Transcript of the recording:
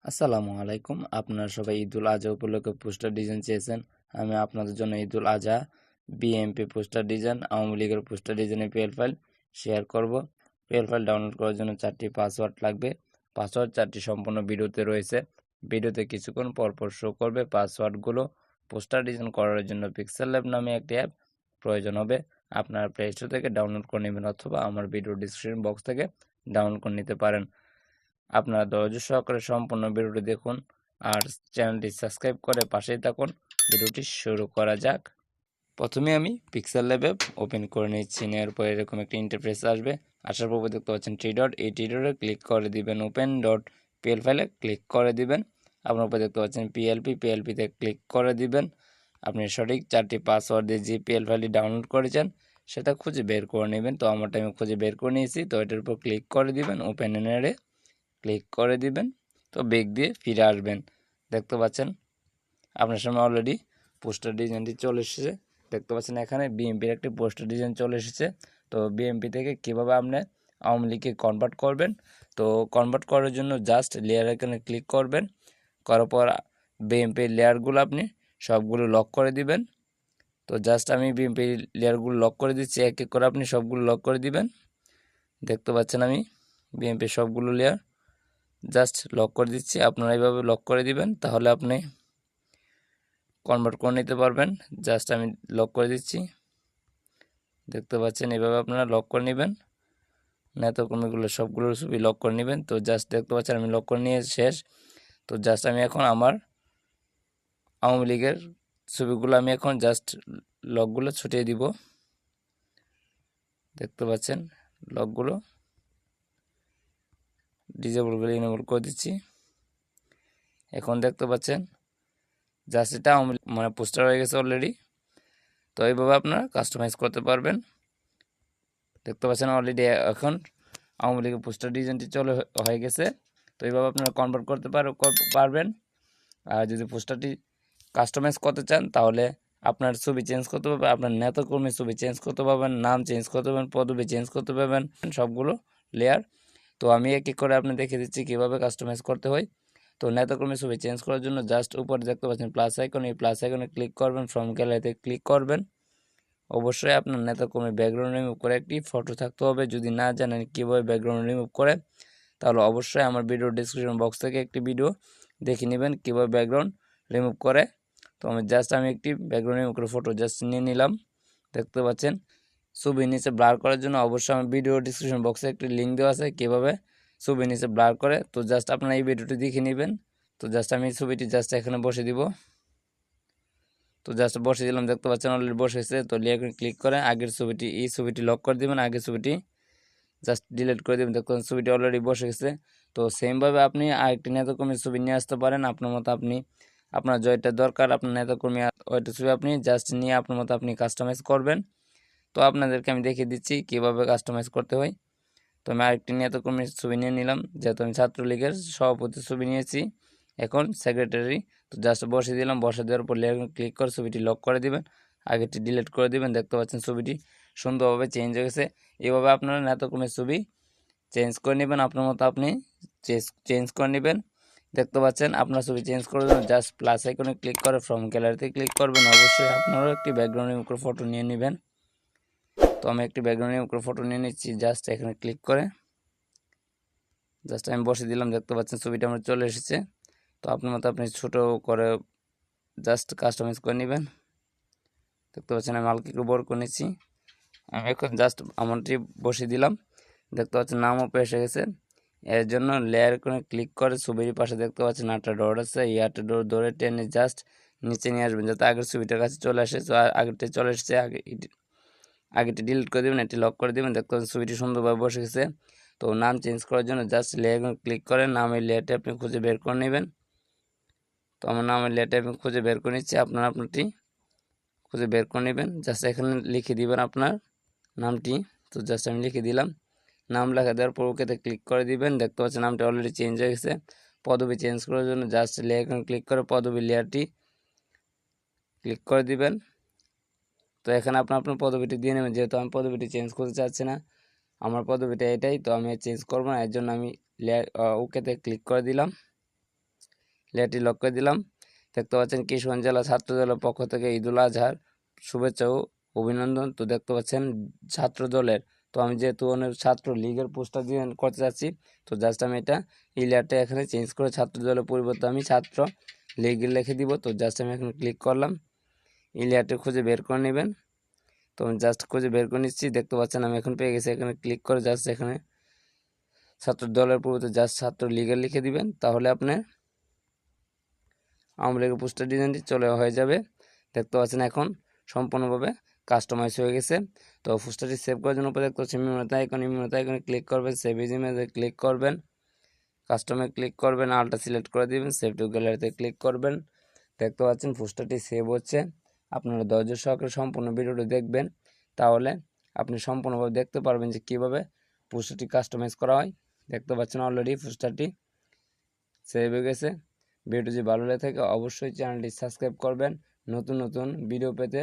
আসসালামু আলাইকুম। আপনারা সবাই ঈদুল আজহা উপলক্ষে পোস্টার ডিজাইন চেয়েছেন। আমি আপনাদের জন্য Eidul Azha, BMP poster design, Awami লীগের পোস্টার ডিজাইনের পিএল ফাইল শেয়ার করব। পিএল ফাইল ডাউনলোড করার জন্য 4টি পাসওয়ার্ড লাগবে। পাসওয়ার্ড 4টি সম্পূর্ণ ভিডিওতে রয়েছে। ভিডিওতে কিছুক্ষণ পরপর শো করবে পাসওয়ার্ডগুলো। পোস্টার ডিজাইন করার জন্য পিক্সেল ল্যাব নামে একটি অ্যাপ প্রয়োজন হবে। আপনারা প্লে স্টোর থেকে ডাউনলোড করে নেবেন অথবা আমার ভিডিও ডিসক্রিপশন বক্স থেকে ডাউনলোড করে নিতে পারেন। আপনারা ধৈর্য সহকারে সম্পূর্ণ ভিডিওটি দেখুন আর চ্যানেলটি সাবস্ক্রাইব করে পাশেই থাকুন। ভিডিওটি শুরু করা যাক। প্রথমে আমি পিক্সেল ল্যাব অ্যাপ ওপেন করে নিচ্ছি। নেওয়ার পর এরকম একটা ইন্টারফেস আসবে। আসার পর দেখতে পাচ্ছেন থ্রি ডট, এই থ্রি ডটে ক্লিক করে দিবেন। ওপেন ডট পিএল ফাইলে ক্লিক করে দিবেন। আপনার উপরে দেখতে পাচ্ছেন পিএলপিতে ক্লিক করে দিবেন। আপনি সঠিক 4টি পাসওয়ার্ড দিয়ে যে পিএল ফাইলটি ডাউনলোড করেছেন সেটা খুঁজে বের করে নেবেন। তো আমারটা আমি খুঁজে বের করে নিয়েছি। তো এটার উপর ক্লিক করে দিবেন। ওপেন এনারে ক্লিক করে দিবেন। তো বেগ দিয়ে ফিরে আসবেন। দেখতে পাচ্ছেন আপনার সামনে অলরেডি পোস্টার ডিজাইনটি চলে এসেছে। দেখতে পাচ্ছেন এখানে বিএমপির একটি পোস্টার ডিজাইন চলে এসেছে। তো বিএমপি থেকে কীভাবে আপনি আওয়ামী লীগকে কনভার্ট করবেন, তো কনভার্ট করার জন্য জাস্ট লেয়ার এখানে ক্লিক করবেন। করার পর বিএমপির লেয়ারগুলো আপনি সবগুলো লক করে দিবেন। তো জাস্ট আমি বিএমপি লেয়ারগুলো লক করে দিচ্ছি। এক এক করে আপনি সবগুলো লক করে দিবেন। দেখতে পাচ্ছেন আমি বিএমপির সবগুলো লেয়ার জাস্ট লক করে দিচ্ছি। আপনারা এইভাবে লক করে দিবেন, তাহলে আপনি কনভার্ট করে নিতে পারবেন। জাস্ট আমি লক করে দিচ্ছি। দেখতে পাচ্ছেন এইভাবে আপনারা লক করে নেবেন। নেতাকর্মীগুলো সবগুলোর ছবি লক করে নেবেন। তো জাস্ট দেখতে পাচ্ছেন আমি লক করে নিয়ে শেষ। তো জাস্ট আমি এখন আমার আওয়ামী লীগের ছবিগুলো আমি এখন জাস্ট লকগুলো ছুটিয়ে দিব। দেখতে পাচ্ছেন লকগুলো ডিজেবলগুলো ইনেবল করে দিচ্ছি। এখন দেখতে পাচ্ছেন জাস্ট এটা মানে পোস্টার হয়ে গেছে অলরেডি। তো এইভাবে আপনারা কাস্টমাইজ করতে পারবেন। দেখতে পাচ্ছেন অলরেডি এখন আওয়ামী লীগের পোস্টার ডিজাইনটি হয়ে গেছে। তো এইভাবে আপনারা কনভার্ট করতে পারবেন। আর যদি পোস্টারটি কাস্টমাইজ করতে চান তাহলে আপনার ছবি চেঞ্জ করতে পারবেন, আপনার নেতাকর্মীর ছবি চেঞ্জ করতে পারবেন, নাম চেঞ্জ করতে পারবেন, পদবি চেঞ্জ করতে পারবেন, সবগুলো লেয়ার। তো আমি এক এক করে আপনি দেখে দিচ্ছি কীভাবে কাস্টমাইজ করতে হয়। তো নেতাকর্মীর ছবি চেঞ্জ করার জন্য জাস্ট উপরে দেখতে পাচ্ছেন প্লাস আইকন, এই প্লাস আইকনে ক্লিক করবেন, ফ্রম গ্যালারিতে ক্লিক করবেন। অবশ্যই আপনার নেতাকর্মীর ব্যাকগ্রাউন্ড রিমুভ করে একটি ফটো থাকতে হবে। যদি না জানেন কীভাবে ব্যাকগ্রাউন্ড রিমুভ করে, তাহলে অবশ্যই আমার ভিডিও ডিসক্রিপশন বক্স থেকে একটি ভিডিও দেখে নেবেন কীভাবে ব্যাকগ্রাউন্ড রিমুভ করে। তো আমি একটি ব্যাকগ্রাউন্ড রিমুভ করে ফটো জাস্ট নিয়ে নিলাম। দেখতে পাচ্ছেন ছবি নিচে ব্লার করার জন্য অবশ্যই আমার ভিডিও ডিসক্রিপশন বক্সে একটি লিঙ্ক দেওয়া আছে কীভাবে ছবি নিচে ব্লার করে। তো জাস্ট আপনারা এই ভিডিওটি দেখে নেবেন। তো জাস্ট আমি ছবিটি জাস্ট এখানে বসে দিব। তো জাস্ট বসে দিলাম। দেখতে পাচ্ছেন অলরেডি বসেছে। তো লেয়ার ক্লিক করে আগের ছবিটি, এই ছবিটি লক করে দেবেন, আগের ছবিটি জাস্ট ডিলিট করে দেবেন। দেখুন ছবিটি অলরেডি বসে গেছে। তো সেমভাবে আপনি আরেকটি নেতাকর্মীর ছবি নিয়ে আসতে পারেন আপনার মতো। আপনি আপনার যেটা দরকার আপনার নেতাকর্মী ওইটা ছবি আপনি জাস্ট নিয়ে আপনার মতো আপনি কাস্টমাইজ করবেন। তো আপনাদেরকে আমি দেখিয়ে দিচ্ছি কীভাবে কাস্টমাইজ করতে হয়। তো আমি আরেকটি নেতাকর্মীর ছবি নিয়ে নিলাম, যেহেতু আমি ছাত্রলীগের সভাপতির ছবি নিয়েছি, এখন সেক্রেটারি। তো জাস্ট বসে দিলাম। বসে দেওয়ার পর লেয়ার ক্লিক করে ছবিটি লক করে দিবেন, আগেরটি ডিলিট করে দিবেন। দেখতে পাচ্ছেন ছবিটি সুন্দরভাবে চেঞ্জ হয়ে গেছে। এইভাবে আপনারা নেতাকর্মীর ছবি চেঞ্জ করে নেবেন, আপনার মতো আপনি চেঞ্জ করে নেবেন। দেখতে পাচ্ছেন আপনার ছবি চেঞ্জ করার জন্য জাস্ট প্লাস আইকনে ক্লিক করে ফ্রম গ্যালারিতে ক্লিক করবেন। অবশ্যই আপনারাও একটি ব্যাকগ্রাউন্ড রিমুভ করে ফটো নিয়ে নেবেন। তো আমি একটি ব্যাকগ্রাউন্ড রিমুভ করে ফটো নিয়ে নিচ্ছি। জাস্ট এখানে ক্লিক করে জাস্ট আমি বসে দিলাম। দেখতে পাচ্ছেন ছবিটা আমার চলে এসেছে। তো আপনার মতো আপনি ছোটো করে জাস্ট কাস্টমাইজ করে নেবেন। দেখতে পাচ্ছেন আমি হালকা একটু বড় করে নিচ্ছি। আমি এখন জাস্ট আমারটি বসে দিলাম। দেখতে পাচ্ছেন নামও এসে গেছে। এর জন্য লেয়ার করে ক্লিক করে ছবির পাশে দেখতে পাচ্ছেন 8টা ডট আছে, এই 8টা ডট ধরে টেনে জাস্ট নিচে নিয়ে আসবেন যাতে আগের ছবিটার কাছে চলে আসে। তো আগেরটি চলে এসেছে, আগেটি ডিলিট করে দেবেন, এটি লক করে দেবেন। দেখতে পাচ্ছেন ছবিটি সুন্দরভাবে বসে গেছে। তো নাম চেঞ্জ করার জন্য জাস্ট লেয়ার ক্লিক করে নামের লেয়ারটি আপনি খুঁজে বের করে নেবেন। তো আমার নামের লেয়ারটি আমি খুঁজে বের করে নিচ্ছি, আপনারটি খুঁজে বের করে নেবেন। জাস্ট এখানে লিখে দিবেন আপনার নামটি। তো জাস্ট আমি লিখে দিলাম। নাম লেখা দেওয়ার পর ওকেতে ক্লিক করে দিবেন। দেখতে পাচ্ছেন নামটি অলরেডি চেঞ্জ হয়ে গেছে। পদবি চেঞ্জ করার জন্য জাস্ট লেয়ার ক্লিক করে পদবি লেয়ারটি ক্লিক করে দিবেন। তো এখানে আপনার পদবিটি দিয়ে নেবেন। যেহেতু আমি পদবিটি চেঞ্জ করতে চাচ্ছি না, আমার পদবিটা এটাই, তো আমি চেঞ্জ করব না, এর জন্য আমি লেয়ার ওকেতে ক্লিক করে দিলাম। লেয়ারটি লক করে দিলাম। দেখতে পাচ্ছেন কিশোরগঞ্জ জেলা ছাত্র দলের পক্ষ থেকে ঈদুল আজহার শুভেচ্ছা ও অভিনন্দন। তো দেখতে পাচ্ছেন ছাত্র দলের, তো আমি যেহেতু অনেক ছাত্র লীগের পোস্টার দিয়ে করতে যাচ্ছি, তো জাস্ট আমি এই লেয়ারটা এখানে চেঞ্জ করে ছাত্র দলের পরিবর্তে আমি ছাত্র লীগ লিখে দিব। তো জাস্ট আমি এখানে ক্লিক করলাম, এই লেয়ারটি খুঁজে বের করে নেবেন। তো আমি জাস্ট খুঁজে বের করে নিচ্ছি। দেখতে পাচ্ছেন আমি এখন পেয়ে গেছি। এখানে ক্লিক করে জাস্ট এখানে ছাত্র দলের পরিবর্তে জাস্ট ছাত্র লীগের লিখে দিবেন, তাহলে আপনার আওয়ামী লীগের পোস্টার ডিজাইনটি হয়ে যাবে। দেখতে পাচ্ছেন এখন সম্পূর্ণভাবে কাস্টমাইজ হয়ে গেছে। তো পোস্টারটি সেভ করার জন্য উপরে দেখতে পাচ্ছেন মেমোতে আইকনে ক্লিক করবেন, সেভ ইজ ইমেজে ক্লিক করবেন, কাস্টমে ক্লিক করবেন, আলটা সিলেক্ট করে দিবেন, সেভ টু গ্যালারিতে ক্লিক করবেন। দেখতে পাচ্ছেন পোস্টারটি সেভ হচ্ছে। আপনারা ধৈর্য সহকারে সম্পূর্ণ ভিডিওটি দেখবেন, তাহলে আপনি সম্পূর্ণভাবে দেখতে পারবেন যে কীভাবে পোস্টারটি কাস্টমাইজ করা হয়। দেখতে পাচ্ছেন অলরেডি পোস্টারটি সেভ হয়ে গেছে। ভিডিওটি যদি ভালো লেগে থাকে অবশ্যই চ্যানেলটি সাবস্ক্রাইব করবেন নতুন নতুন ভিডিও পেতে।